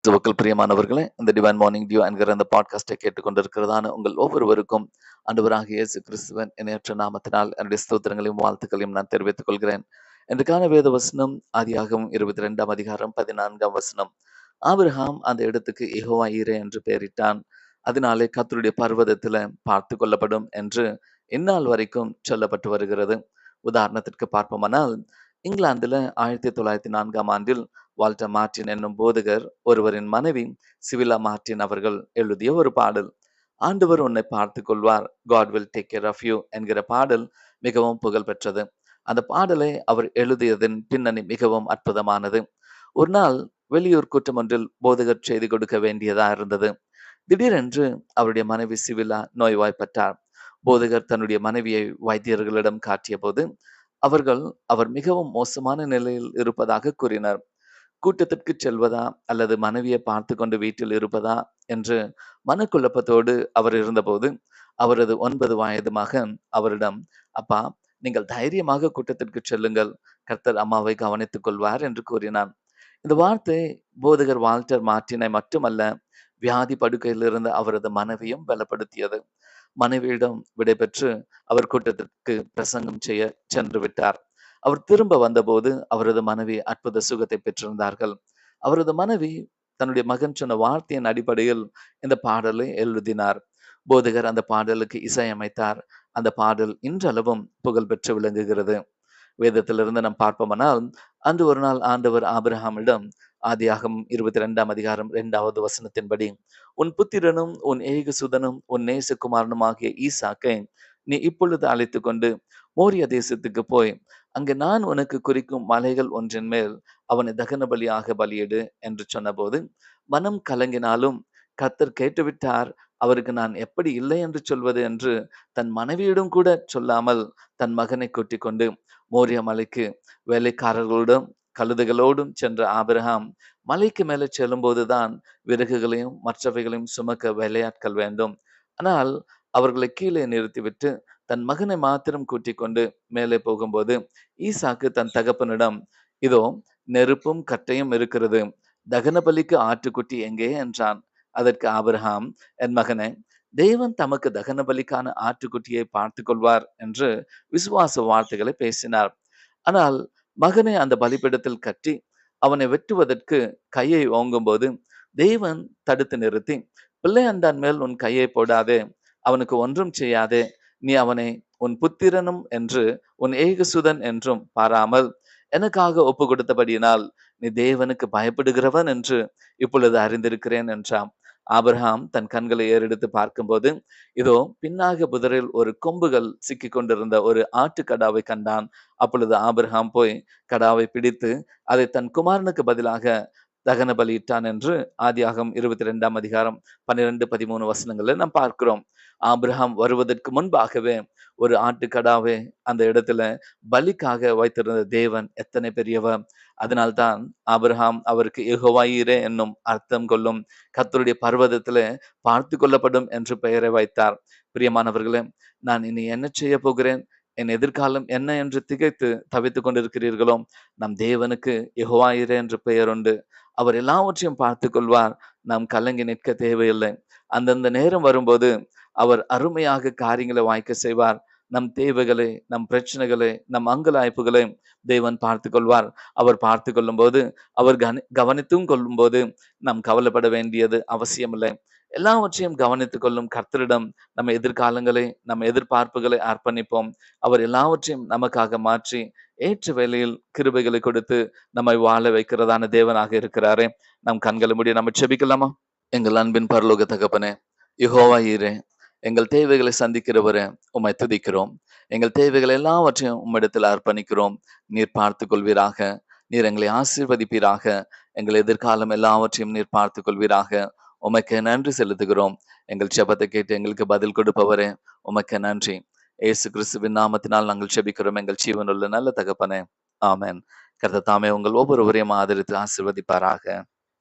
கிறிஸ்துவுக்குள் பிரியமானவர்களே, இந்த டிவைன் மார்னிங் டியூ என்கிற அந்த பாட்காஸ்டை கேட்டுக்கொண்டிருக்கிறதான உங்கள் ஒவ்வொருவருக்கும் ஆண்டவராகிய இயேசு கிறிஸ்துவின் இணையற்ற நாமத்தினால் என்னுடைய ஸ்தோத்திரங்களையும் வாழ்த்துக்களையும் நான் தெரிவித்துக் கொள்கிறேன். இன்றைக்கான வேத வசனம் ஆதியாகமம் 22ஆம் அதிகாரம் 14ஆம் வசனம். ஆபிரகாம் அந்த இடத்துக்கு யெகோவா ஈரே என்று பெயரிட்டான். அதனாலே கர்த்தருடைய பர்வதத்தில பார்த்து கொள்ளப்படும் என்று இந்நாள் வரைக்கும் சொல்லப்பட்டு வருகிறது. உதாரணத்திற்கு பார்ப்போமானால், இங்கிலாந்துல 1904ஆம் ஆண்டில் வால்டர் மார்ட்டின் என்னும் போதகர் ஒருவரின் மனைவி சிவிலா மார்ட்டின் அவர்கள் எழுதிய ஒரு பாடல், ஆண்டவர் உன்னை பார்த்து கொள்வார், God will take care of you என்கிற பாடல் மிகவும் புகழ் பெற்றது. அந்த பாடலை அவர் எழுதியதன் பின்னணி மிகவும் அற்புதமானது. ஒரு நாள் வெளியூர் கூட்டம் ஒன்றில் போதகர் செய்தி கொடுக்க வேண்டியதா இருந்தது. திடீரென்று அவருடைய மனைவி சிவிலா நோய்வாய்ப்பட்டார். போதகர் தன்னுடைய மனைவியை வைத்தியர்களிடம் காட்டிய போது அவர்கள் அவர் மிகவும் மோசமான நிலையில் இருப்பதாக கூறினர். கூட்டத்திற்கு செல்வதா அல்லது மனைவியை பார்த்து கொண்டு வீட்டில் இருப்பதா என்று மனக்குழப்பத்தோடு அவர் இருந்தபோது, அவரது 9 வயது மகன் அவரிடம், அப்பா, நீங்கள் தைரியமாக கூட்டத்திற்கு செல்லுங்கள், கர்த்தர் அம்மாவை கவனித்துக் கொள்வார் என்று கூறினான். இந்த வார்த்தை போதகர் வால்டர் மார்ட்டினை மட்டுமல்ல, வியாதி படுக்கையில் இருந்த அவரது மனைவியும் பலப்படுத்தியது. மனைவியிடம் விடைபெற்று அவர் கூட்டத்திற்கு பிரசங்கம் செய்ய சென்று விட்டார். அவர் திரும்ப வந்தபோது அவரது மனைவி அற்புத சுகத்தை பெற்றிருந்தார்கள். அவரது மனைவி தன்னுடைய மகன் சொன்ன வார்த்தையின் அடிப்படையில் இந்த பாடலை எழுதினார். போதகர் அந்த பாடலுக்கு இசையமைத்தார். அந்த பாடல் இன்றளவும் புகழ் பெற்று விளங்குகிறது. வேதத்திலிருந்து நாம் பார்ப்போமானால், அன்று ஒரு நாள் ஆண்டவர் ஆபிரகாமிடம் ஆதியாகமம் 22ஆம் அதிகாரம் 2வது வசனத்தின்படி, உன் புத்திரனும் உன் ஏகசுதனும் உன் நேசகுமாரனுமாகிய ஈசாக்கை நீ இப்பொழுது அழைத்து கொண்டு மோரிய தேசத்துக்கு போய் அங்கு நான் உனக்கு குறிக்கும் மலைகள் ஒன்றின் மேல் அவனை தகன பலியாக பலியிடு என்று சொன்னபோது மனம் கலங்கினாலும் கர்த்தர் கேட்டுவிட்டார். அவருக்கு நான் எப்படி இல்லை என்று சொல்வது என்று தன் மனைவியிடம் கூட சொல்லாமல் தன் மகனை கூட்டிக் கொண்டு மோரிய மலைக்கு வேலைக்காரர்களோடும் கழுதைகளோடும் சென்ற ஆபிரகாம் மலைக்கு மேலே செல்லும்போதுதான் விறகுகளையும் மற்றவைகளையும் சுமக்க வேலையாட்கள் வேண்டும். ஆனால் அவர்களை கீழே நிறுத்திவிட்டு தன் மகனை மாத்திரம் கூட்டிக் கொண்டு மேலே போகும்போது ஈசாக்கு தன் தகப்பனிடம், இதோ நெருப்பும் கட்டையும் இருக்கிறது, தகன பலிக்கு ஆட்டுக்குட்டி எங்கே என்றான். அதற்கு ஆபிரகாம், என் மகனே, தேவன் தமக்கு தகன பலிக்கான ஆட்டுக்குட்டியை பார்த்து கொள்வார் என்று விசுவாச வார்த்தைகளை பேசினார். ஆனால் மகனை அந்த பலிபீடத்தில் கட்டி அவனை வெட்டுவதற்கு கையை ஓங்கும்போது தேவன் தடுத்து நிறுத்தி, பிள்ளையந்தான் மேல் உன் கையை போடாதே, அவனுக்கு ஒன்றும் செய்யாதே, நீ அவனை உன் புத்திரனும் என்று உன் ஏகசுதன் என்றும் பாராமல் எனக்காக ஒப்பு கொடுத்தபடியினால் நீ தேவனுக்கு பயப்படுகிறவன் என்று இப்பொழுது அறிந்திருக்கிறேன் என்றான். ஆபிரகாம் தன் கண்களை ஏறெடுத்து பார்க்கும்போது, இதோ பின்னாக புதரில் ஒரு கொம்புகள் சிக்கிக் கொண்டிருந்த ஒரு ஆட்டுக்கடாவை கண்டான். அப்பொழுது ஆபிரகாம் போய் கடாவை பிடித்து அதை தன் குமாரனுக்கு பதிலாக தகன பலியிட்டான் என்று ஆதியாகமம் 22ஆம் அதிகாரம் 12, 13 வசனங்களை நாம் பார்க்கிறோம். ஆபிரகாம் வருவதற்கு முன்பாகவே ஒரு ஆட்டுக்கடாவை அந்த இடத்துல பலிக்காக வைத்திருந்த தேவன் எத்தனை பெரியவர்! அதனால்தான் ஆபிரகாம் அவருக்கு யெகோவா ஈரே என்னும் அர்த்தம் கொள்ளும் கர்த்தருடைய பர்வதத்திலே பார்த்து கொள்ளப்படும் என்று பெயரை வைத்தார். பிரியமானவர்களே, நான் இனி என்ன செய்ய போகிறேன், என் எதிர்காலம் என்ன என்று திகைத்து தவித்துக் கொண்டிருக்கிறீர்களோ, நம் தேவனுக்கு யெகோவா ஈரே என்று பெயர் உண்டு. அவர் எல்லாவற்றையும் பார்த்துக் கொள்வார். நாம் கலங்கி நிற்க தேவையில்லை. அந்தந்த நேரம் வரும்போது அவர் அருமையாக காரியங்களை வாய்க்க செய்வார். நம் தேவைகளை, நம் பிரச்சனைகளை, நம் அங்கலாய்ப்புகளை தேவன் பார்த்து கொள்வார். அவர் பார்த்து கொள்ளும்போது, அவர் கவனித்தும் கொள்ளும்போது நாம் கவலைப்பட வேண்டியது அவசியமில்லை. எல்லாவற்றையும் கவனித்துக் கொள்ளும் கர்த்தரிடம் நம்ம எதிர்காலங்களை, நம்ம எதிர்பார்ப்புகளை அர்ப்பணிப்போம். அவர் எல்லாவற்றையும் நமக்காக மாற்றி ஏற்ற வேளையில் கிருபைகளை கொடுத்து நம்மை வாழ வைக்கிறதான தேவனாக இருக்கிறாரே. நம் கண்களை மூடி நம்ம செபிக்கலாமா? எங்கள் அன்பின் பரலோக தகப்பனே, யெகோவா ஈரே, எங்கள் தேவைகளை சந்திக்கிறவரே, உம்மை துதிக்கிறோம். எங்கள் தேவைகள் எல்லாவற்றையும் உம்மிடத்தில் அர்ப்பணிக்கிறோம். நீர் பார்த்துக் கொள்வீராக. நீர் எங்களை ஆசீர்வதிப்பீராக. எங்கள் எதிர்காலம் எல்லாவற்றையும் நீர் பார்த்துக் கொள்வீராக. உமக்கு நன்றி செலுத்துகிறோம். எங்கள் ஜெபத்தை கேட்டு எங்களுக்கு பதில் கொடுப்பவரே, உமக்கு நன்றி. இயேசு கிறிஸ்துவின் நாமத்தினால் நாங்கள் ஜெபிக்கிறோம் எங்கள் ஜீவனுள்ள நல்ல தகப்பனே. ஆமென். கர்த்தர் தாமே உங்கள் ஒவ்வொருவரையும் ஆதரித்து ஆசீர்வதிப்பாராக.